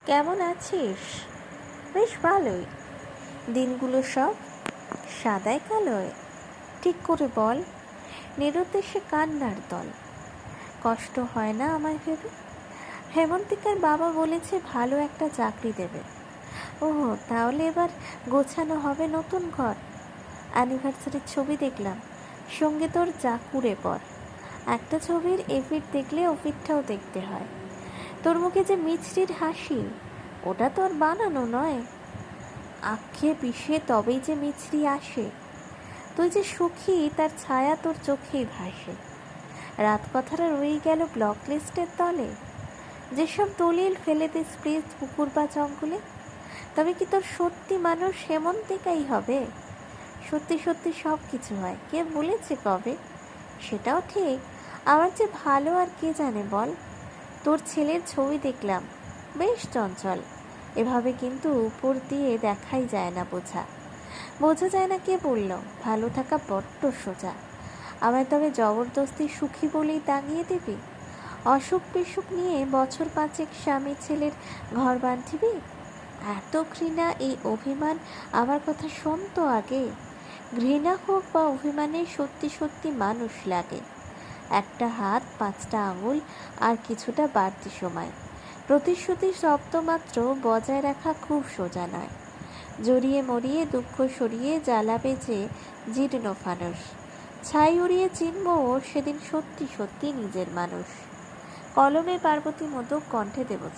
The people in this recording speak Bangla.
কেমন আছিস? বেশ ভালোই। দিনগুলো সব সাদায় কালোয়? ঠিক করে বল। নিরুদ্দেশে কান্নার দল। কষ্ট হয় না আমায় ভেবে? হেমন্তিকার বাবা বলেছে ভালো একটা চাকরি দেবে। ওহ, তাহলে এবার গোছানো হবে নতুন ঘর। অ্যানিভার্সারির ছবি দেখলাম, সঙ্গে তোর চাকুরে পর। একটা ছবির এপিঠ দেখলে ওপিঠটাও দেখতে হয়। তোর মুখে যে মিছরির হাসি, ওটা তো আর বানানো নয়। আঁখে পিষে তবেই যে মিছরি আসে। তুই যে সুখী তার ছায়া তোর চোখেই ভাসে। রাত কথাটা রয়ে গেল ব্লক লিস্টের তলে। যেসব দলিল ফেলে দিস প্লিজ পুকুর বা জঙ্গলে। তবে কি তোর সত্যি মানুষ হেমন্তিকাই হবে? সত্যি সত্যি সব কিছু হয়, কে বলেছে কবে? সেটাও ঠিক, আমার যে ভালো আর কে জানে বল। তোর ছেলের ছবি দেখলাম, বেশ চঞ্চল। এভাবে কিন্তু উপর দিয়ে দেখাই যায় না, বোঝা যায় না। কে বলল ভালো থাকা বড্ড সোজা? আমায় তবে জবরদস্তি সুখী বলেই টাঙিয়ে দিবি? অসুখ বিসুখ নিয়ে বছর পাঁচেক স্বামী ছেলের ঘর বাঁধিবি? এত ঘৃণা, এই অভিমান। আমার কথা শোন তো আগে। ঘৃণা হোক বা অভিমানে সত্যি সত্যি মানুষ লাগে। একটা হাত, পাঁচটা আঙুল, আর কিছুটা বাড়তি সময়। প্রতিশ্রুতি শব্দমাত্র বজায় রাখা খুব সোজা নয়। জড়িয়ে মরিয়ে দুঃখ সরিয়ে জ্বালাবে যে জীর্ণ ফানুষ। ছাই উড়িয়ে চিনব সেদিন সত্যি সত্যি নিজের মানুষ। কলমে পার্বতী মোদক, কণ্ঠে দেবতা।